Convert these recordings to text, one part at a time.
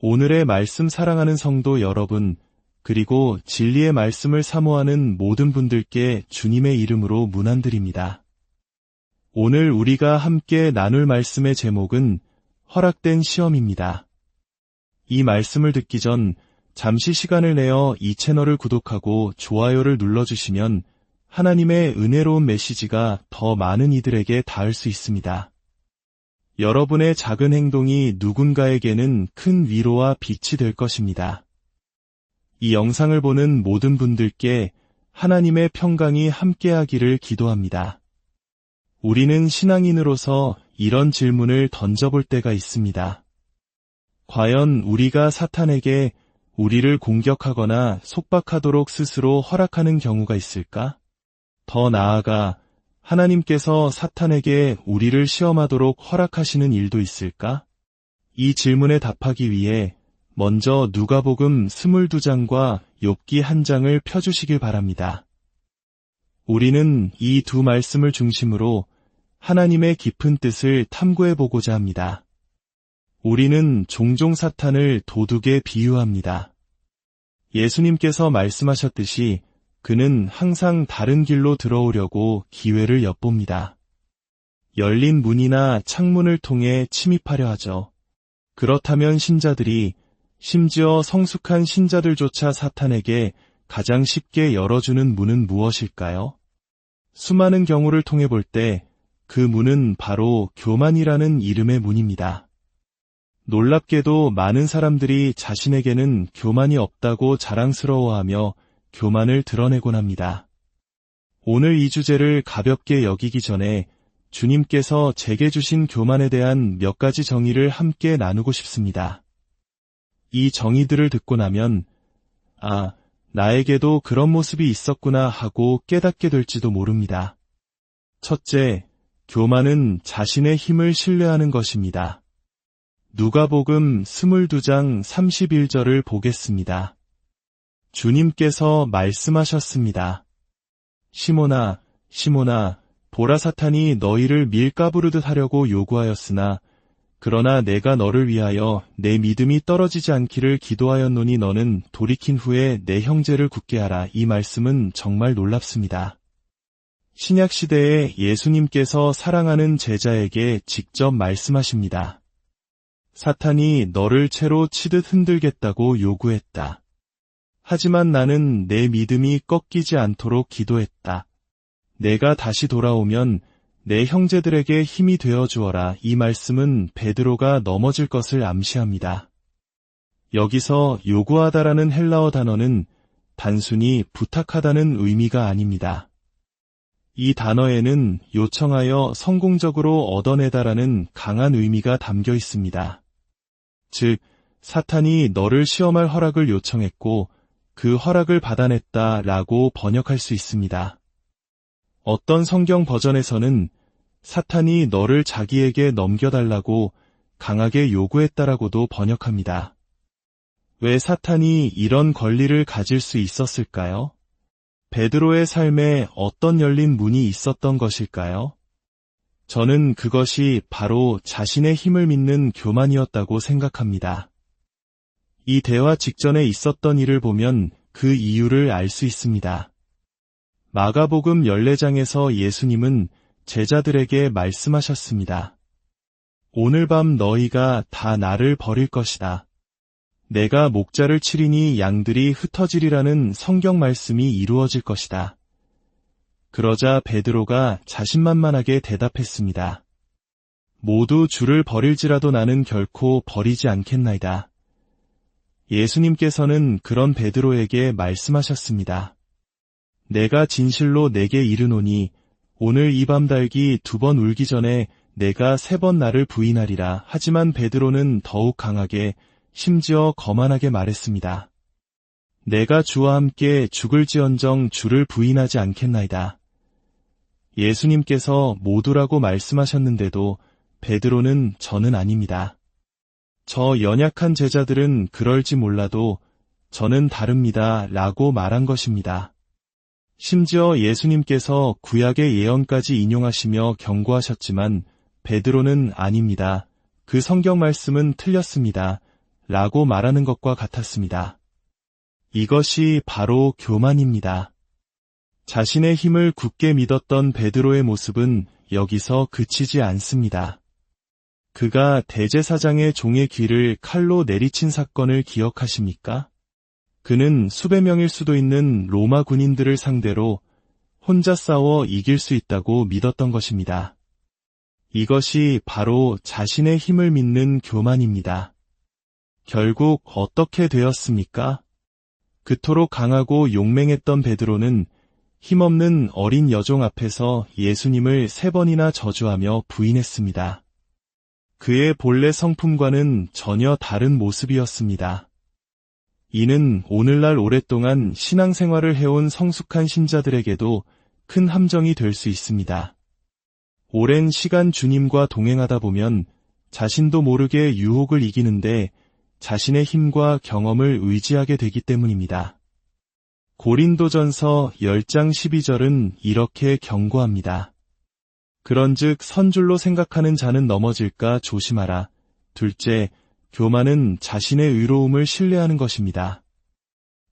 오늘의 말씀 사랑하는 성도 여러분, 그리고 진리의 말씀을 사모하는 모든 분들께 주님의 이름으로 문안드립니다. 오늘 우리가 함께 나눌 말씀의 제목은 허락된 시험입니다. 이 말씀을 듣기 전 잠시 시간을 내어 이 채널을 구독하고 좋아요를 눌러주시면 하나님의 은혜로운 메시지가 더 많은 이들에게 닿을 수 있습니다. 여러분의 작은 행동이 누군가에게는 큰 위로와 빛이 될 것입니다. 이 영상을 보는 모든 분들께 하나님의 평강이 함께하기를 기도합니다. 우리는 신앙인으로서 이런 질문을 던져볼 때가 있습니다. 과연 우리가 사탄에게 우리를 공격하거나 속박하도록 스스로 허락하는 경우가 있을까? 더 나아가 하나님께서 사탄에게 우리를 시험하도록 허락하시는 일도 있을까? 이 질문에 답하기 위해 먼저 누가복음 22장과 욥기 1장을 펴주시길 바랍니다. 우리는 이 두 말씀을 중심으로 하나님의 깊은 뜻을 탐구해보고자 합니다. 우리는 종종 사탄을 도둑에 비유합니다. 예수님께서 말씀하셨듯이 그는 항상 다른 길로 들어오려고 기회를 엿봅니다. 열린 문이나 창문을 통해 침입하려 하죠. 그렇다면 신자들이, 심지어 성숙한 신자들조차 사탄에게 가장 쉽게 열어주는 문은 무엇일까요? 수많은 경우를 통해 볼 때 그 문은 바로 교만이라는 이름의 문입니다. 놀랍게도 많은 사람들이 자신에게는 교만이 없다고 자랑스러워하며 교만을 드러내곤 합니다. 오늘 이 주제를 가볍게 여기기 전에 주님께서 제게 주신 교만에 대한 몇 가지 정의를 함께 나누고 싶습니다. 이 정의들을 듣고 나면 나에게도 그런 모습이 있었구나 하고 깨닫게 될지도 모릅니다. 첫째, 교만은 자신의 힘을 신뢰하는 것입니다. 누가복음 22장 31절을 보겠습니다. 주님께서 말씀하셨습니다. 시몬아, 시몬아, 보라 사탄이 너희를 밀가부르듯 하려고 요구하였으나 그러나 내가 너를 위하여 내 믿음이 떨어지지 않기를 기도하였노니 너는 돌이킨 후에 내 형제를 굳게 하라. 이 말씀은 정말 놀랍습니다. 신약시대에 예수님께서 사랑하는 제자에게 직접 말씀하십니다. 사탄이 너를 채로 치듯 흔들겠다고 요구했다. 하지만 나는 내 믿음이 꺾이지 않도록 기도했다. 내가 다시 돌아오면 내 형제들에게 힘이 되어 주어라. 이 말씀은 베드로가 넘어질 것을 암시합니다. 여기서 요구하다라는 헬라어 단어는 단순히 부탁하다는 의미가 아닙니다. 이 단어에는 요청하여 성공적으로 얻어내다라는 강한 의미가 담겨 있습니다. 즉, 사탄이 너를 시험할 허락을 요청했고 그 허락을 받아냈다라고 번역할 수 있습니다. 어떤 성경 버전에서는 사탄이 너를 자기에게 넘겨달라고 강하게 요구했다라고도 번역합니다. 왜 사탄이 이런 권리를 가질 수 있었을까요? 베드로의 삶에 어떤 열린 문이 있었던 것일까요? 저는 그것이 바로 자신의 힘을 믿는 교만이었다고 생각합니다. 이 대화 직전에 있었던 일을 보면 그 이유를 알 수 있습니다. 마가복음 14장에서 예수님은 제자들에게 말씀하셨습니다. 오늘 밤 너희가 다 나를 버릴 것이다. 내가 목자를 치리니 양들이 흩어지리라는 성경 말씀이 이루어질 것이다. 그러자 베드로가 자신만만하게 대답했습니다. 모두 주를 버릴지라도 나는 결코 버리지 않겠나이다. 예수님께서는 그런 베드로에게 말씀하셨습니다. 내가 진실로 내게 이르노니 오늘 이 밤 달기 2번 울기 전에 내가 3번 나를 부인하리라. 하지만 베드로는 더욱 강하게 심지어 거만하게 말했습니다. 내가 주와 함께 죽을지언정 주를 부인하지 않겠나이다. 예수님께서 모두라고 말씀하셨는데도 베드로는 저는 아닙니다. 저 연약한 제자들은 그럴지 몰라도 저는 다릅니다. 라고 말한 것입니다. 심지어 예수님께서 구약의 예언까지 인용하시며 경고하셨지만 베드로는 아닙니다. 그 성경 말씀은 틀렸습니다. 라고 말하는 것과 같았습니다. 이것이 바로 교만입니다. 자신의 힘을 굳게 믿었던 베드로의 모습은 여기서 그치지 않습니다. 그가 대제사장의 종의 귀를 칼로 내리친 사건을 기억하십니까? 그는 수백 명일 수도 있는 로마 군인들을 상대로 혼자 싸워 이길 수 있다고 믿었던 것입니다. 이것이 바로 자신의 힘을 믿는 교만입니다. 결국 어떻게 되었습니까? 그토록 강하고 용맹했던 베드로는 힘없는 어린 여종 앞에서 예수님을 3번이나 저주하며 부인했습니다. 그의 본래 성품과는 전혀 다른 모습이었습니다. 이는 오늘날 오랫동안 신앙생활을 해온 성숙한 신자들에게도 큰 함정이 될 수 있습니다. 오랜 시간 주님과 동행하다 보면 자신도 모르게 유혹을 이기는데 자신의 힘과 경험을 의지하게 되기 때문입니다. 고린도전서 10장 12절은 이렇게 경고합니다. 그런즉 선줄로 생각하는 자는 넘어질까 조심하라. 둘째, 교만은 자신의 의로움을 신뢰하는 것입니다.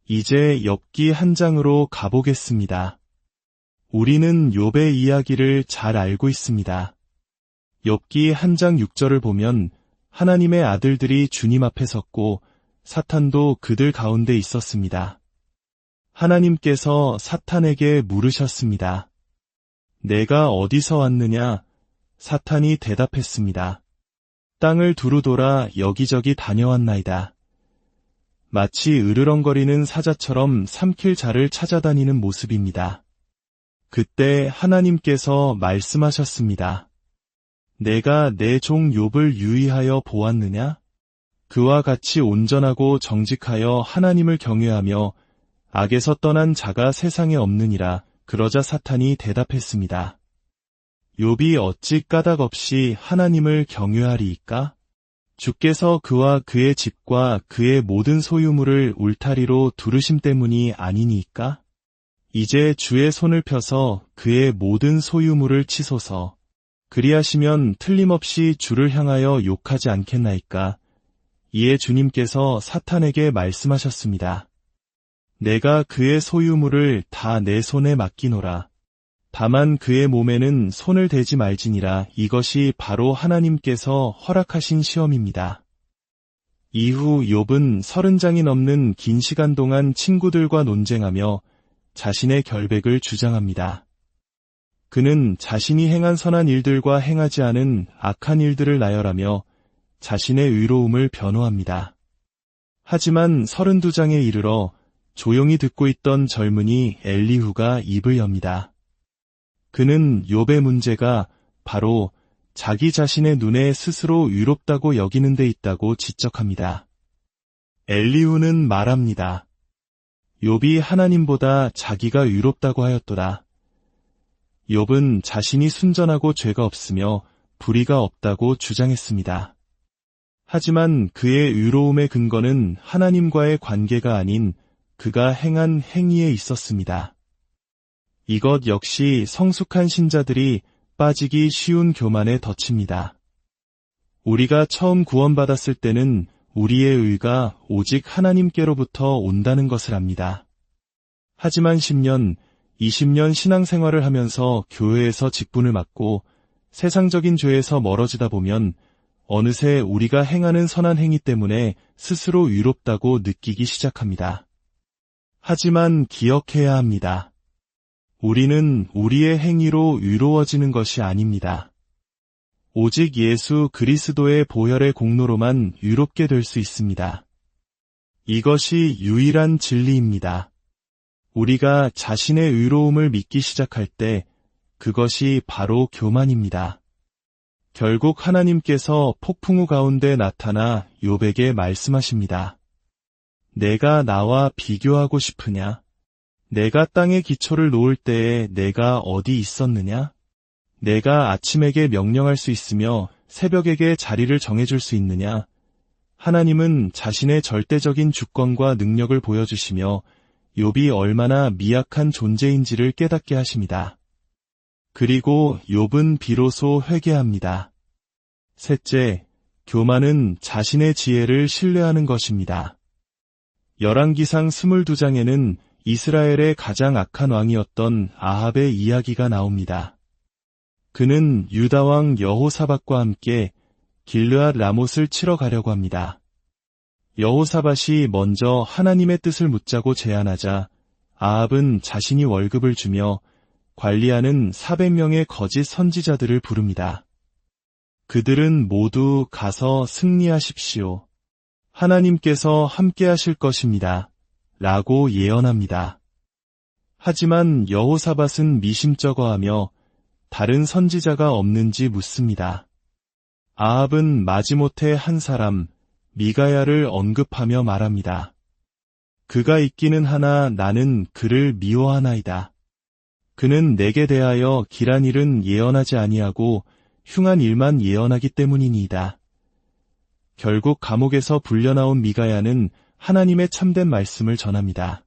이제 욥기 한 장으로 가보겠습니다. 우리는 욥의 이야기를 잘 알고 있습니다. 욥기 한 장 6절을 보면 하나님의 아들들이 주님 앞에 섰고 사탄도 그들 가운데 있었습니다. 하나님께서 사탄에게 물으셨습니다. 내가 어디서 왔느냐? 사탄이 대답했습니다. 땅을 두루 돌아 여기저기 다녀왔나이다. 마치 으르렁거리는 사자처럼 삼킬 자를 찾아다니는 모습입니다. 그때 하나님께서 말씀하셨습니다. 내가 내 종 욥을 유의하여 보았느냐? 그와 같이 온전하고 정직하여 하나님을 경외하며 악에서 떠난 자가 세상에 없느니라. 그러자 사탄이 대답했습니다. 욥이 어찌 까닭 없이 하나님을 경외하리이까? 주께서 그와 그의 집과 그의 모든 소유물을 울타리로 두르심 때문이 아니니까? 이제 주의 손을 펴서 그의 모든 소유물을 치소서. 그리하시면 틀림없이 주를 향하여 욕하지 않겠나이까? 이에 주님께서 사탄에게 말씀하셨습니다. 내가 그의 소유물을 다 내 손에 맡기노라. 다만 그의 몸에는 손을 대지 말지니라. 이것이 바로 하나님께서 허락하신 시험입니다. 이후 욥은 30장이 넘는 긴 시간 동안 친구들과 논쟁하며 자신의 결백을 주장합니다. 그는 자신이 행한 선한 일들과 행하지 않은 악한 일들을 나열하며 자신의 의로움을 변호합니다. 하지만 32장에 이르러 조용히 듣고 있던 젊은이 엘리후가 입을 엽니다. 그는 욥의 문제가 바로 자기 자신의 눈에 스스로 의롭다고 여기는 데 있다고 지적합니다. 엘리후는 말합니다. 욥이 하나님보다 자기가 의롭다고 하였도다. 욥은 자신이 순전하고 죄가 없으며 불의가 없다고 주장했습니다. 하지만 그의 의로움의 근거는 하나님과의 관계가 아닌 그가 행한 행위에 있었습니다. 이것 역시 성숙한 신자들이 빠지기 쉬운 교만의 덫입니다. 우리가 처음 구원받았을 때는 우리의 의가 오직 하나님께로부터 온다는 것을 압니다. 하지만 10년, 20년 신앙생활을 하면서 교회에서 직분을 맡고 세상적인 죄에서 멀어지다 보면 어느새 우리가 행하는 선한 행위 때문에 스스로 의롭다고 느끼기 시작합니다. 하지만 기억해야 합니다. 우리는 우리의 행위로 의로워지는 것이 아닙니다. 오직 예수 그리스도의 보혈의 공로로만 의롭게 될 수 있습니다. 이것이 유일한 진리입니다. 우리가 자신의 의로움을 믿기 시작할 때 그것이 바로 교만입니다. 결국 하나님께서 폭풍우 가운데 나타나 욥에게 말씀하십니다. 내가 나와 비교하고 싶으냐? 내가 땅의 기초를 놓을 때에 내가 어디 있었느냐? 내가 아침에게 명령할 수 있으며 새벽에게 자리를 정해줄 수 있느냐? 하나님은 자신의 절대적인 주권과 능력을 보여주시며 욥이 얼마나 미약한 존재인지를 깨닫게 하십니다. 그리고 욥은 비로소 회개합니다. 셋째, 교만은 자신의 지혜를 신뢰하는 것입니다. 열왕기상 22장에는 이스라엘의 가장 악한 왕이었던 아합의 이야기가 나옵니다. 그는 유다왕 여호사밧과 함께 길르앗 라못을 치러 가려고 합니다. 여호사밧이 먼저 하나님의 뜻을 묻자고 제안하자 아합은 자신이 월급을 주며 관리하는 400명의 거짓 선지자들을 부릅니다. 그들은 모두 가서 승리하십시오. 하나님께서 함께 하실 것입니다. 라고 예언합니다. 하지만 여호사밧은 미심쩍어하며 다른 선지자가 없는지 묻습니다. 아합은 마지못해 한 사람, 미가야를 언급하며 말합니다. 그가 있기는 하나 나는 그를 미워하나이다. 그는 내게 대하여 길한 일은 예언하지 아니하고 흉한 일만 예언하기 때문이니이다. 결국 감옥에서 불려나온 미가야는 하나님의 참된 말씀을 전합니다.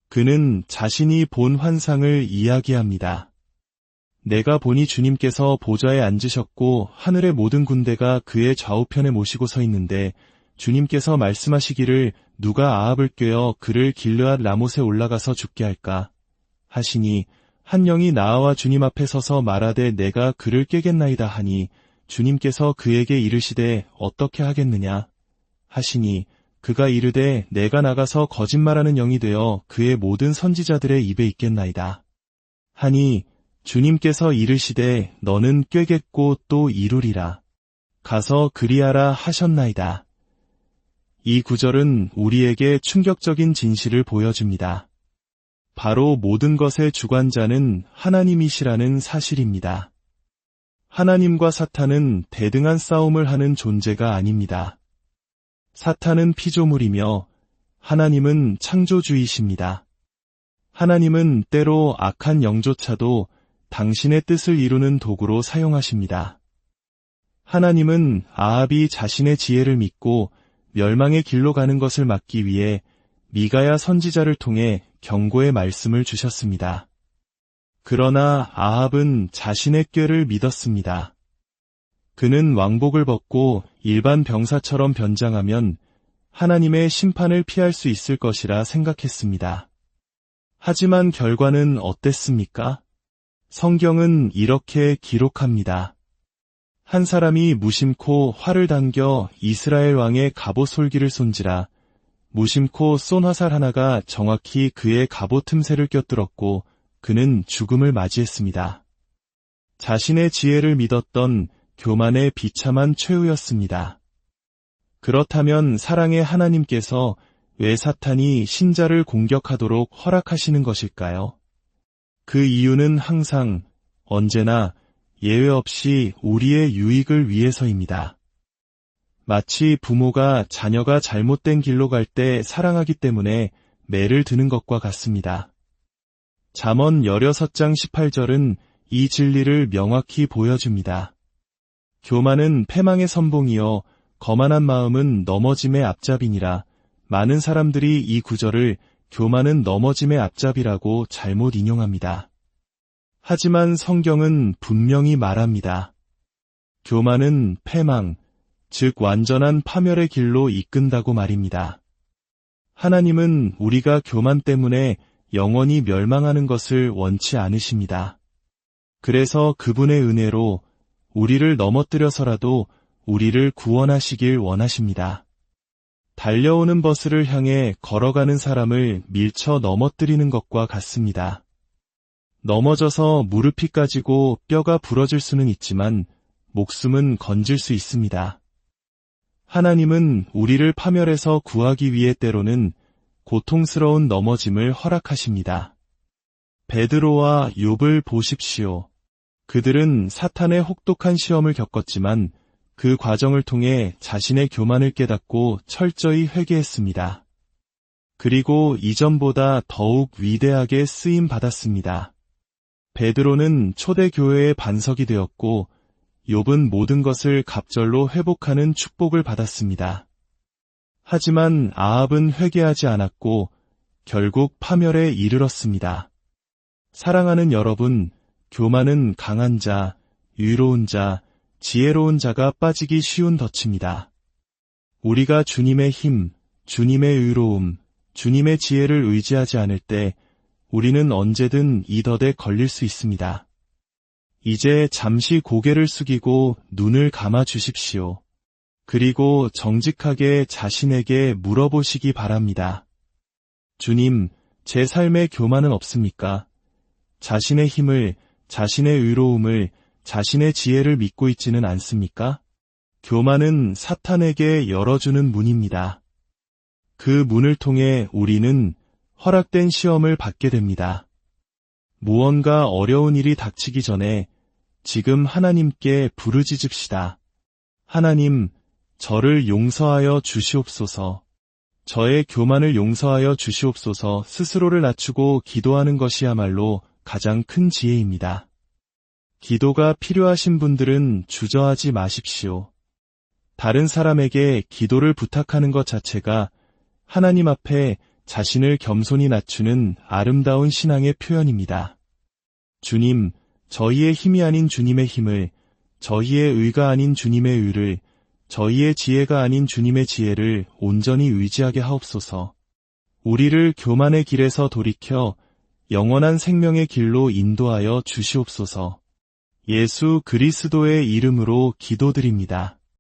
그는 자신이 본 환상을 이야기합니다. 내가 보니 주님께서 보좌에 앉으셨고 하늘의 모든 군대가 그의 좌우편에 모시고 서 있는데 주님께서 말씀하시기를 누가 아합을 꾀어 그를 길르앗 라못에 올라가서 죽게 할까 하시니 한 영이 나와 주님 앞에 서서 말하되 내가 그를 꾀겠나이다 하니 주님께서 그에게 이르시되 어떻게 하겠느냐 하시니 그가 이르되 내가 나가서 거짓말하는 영이 되어 그의 모든 선지자들의 입에 있겠나이다 하니 주님께서 이르시되 너는 꾀겠고 또 이루리라. 가서 그리하라 하셨나이다. 이 구절은 우리에게 충격적인 진실을 보여줍니다. 바로 모든 것의 주관자는 하나님이시라는 사실입니다. 하나님과 사탄은 대등한 싸움을 하는 존재가 아닙니다. 사탄은 피조물이며 하나님은 창조주이십니다. 하나님은 때로 악한 영조차도 당신의 뜻을 이루는 도구로 사용하십니다. 하나님은 아합이 자신의 지혜를 믿고 멸망의 길로 가는 것을 막기 위해 미가야 선지자를 통해 경고의 말씀을 주셨습니다. 그러나 아합은 자신의 꾀를 믿었습니다. 그는 왕복을 벗고 일반 병사처럼 변장하면 하나님의 심판을 피할 수 있을 것이라 생각했습니다. 하지만 결과는 어땠습니까? 성경은 이렇게 기록합니다. 한 사람이 무심코 활을 당겨 이스라엘 왕의 갑옷 솔기를 쏜지라 무심코 쏜 화살 하나가 정확히 그의 갑옷 틈새를 껴뚫었고 그는 죽음을 맞이했습니다. 자신의 지혜를 믿었던 교만의 비참한 최후였습니다. 그렇다면 사랑의 하나님께서 왜 사탄이 신자를 공격하도록 허락하시는 것일까요? 그 이유는 항상, 언제나 예외 없이 우리의 유익을 위해서입니다. 마치 부모가 자녀가 잘못된 길로 갈 때 사랑하기 때문에 매를 드는 것과 같습니다. 잠언 16장 18절은 이 진리를 명확히 보여줍니다. 교만은 패망의 선봉이요 거만한 마음은 넘어짐의 앞잡이니라. 많은 사람들이 이 구절을 교만은 넘어짐의 앞잡이라고 잘못 인용합니다. 하지만 성경은 분명히 말합니다. 교만은 패망, 즉 완전한 파멸의 길로 이끈다고 말입니다. 하나님은 우리가 교만 때문에 영원히 멸망하는 것을 원치 않으십니다. 그래서 그분의 은혜로 우리를 넘어뜨려서라도 우리를 구원하시길 원하십니다. 달려오는 버스를 향해 걸어가는 사람을 밀쳐 넘어뜨리는 것과 같습니다. 넘어져서 무릎이 까지고 뼈가 부러질 수는 있지만 목숨은 건질 수 있습니다. 하나님은 우리를 파멸해서 구하기 위해 때로는 고통스러운 넘어짐을 허락하십니다. 베드로와 욥을 보십시오. 그들은 사탄의 혹독한 시험을 겪었지만 그 과정을 통해 자신의 교만을 깨닫고 철저히 회개했습니다. 그리고 이전보다 더욱 위대하게 쓰임 받았습니다. 베드로는 초대교회의 반석이 되었고 욥은 모든 것을 갑절로 회복하는 축복을 받았습니다. 하지만 아합은 회개하지 않았고 결국 파멸에 이르렀습니다. 사랑하는 여러분, 교만은 강한 자, 위로운 자, 지혜로운 자가 빠지기 쉬운 덫입니다. 우리가 주님의 힘, 주님의 의로움, 주님의 지혜를 의지하지 않을 때 우리는 언제든 이 덫에 걸릴 수 있습니다. 이제 잠시 고개를 숙이고 눈을 감아 주십시오. 그리고 정직하게 자신에게 물어보시기 바랍니다. 주님, 제 삶에 교만은 없습니까? 자신의 힘을, 자신의 의로움을, 자신의 지혜를 믿고 있지는 않습니까? 교만은 사탄에게 열어주는 문입니다. 그 문을 통해 우리는 허락된 시험을 받게 됩니다. 무언가 어려운 일이 닥치기 전에 지금 하나님께 부르짖읍시다. 하나님, 저를 용서하여 주시옵소서. 저의 교만을 용서하여 주시옵소서. 스스로를 낮추고 기도하는 것이야말로 가장 큰 지혜입니다. 기도가 필요하신 분들은 주저하지 마십시오. 다른 사람에게 기도를 부탁하는 것 자체가 하나님 앞에 자신을 겸손히 낮추는 아름다운 신앙의 표현입니다. 주님, 저희의 힘이 아닌 주님의 힘을, 저희의 의가 아닌 주님의 의를, 저희의 지혜가 아닌 주님의 지혜를 온전히 의지하게 하옵소서. 우리를 교만의 길에서 돌이켜 영원한 생명의 길로 인도하여 주시옵소서. 예수 그리스도의 이름으로 기도드립니다.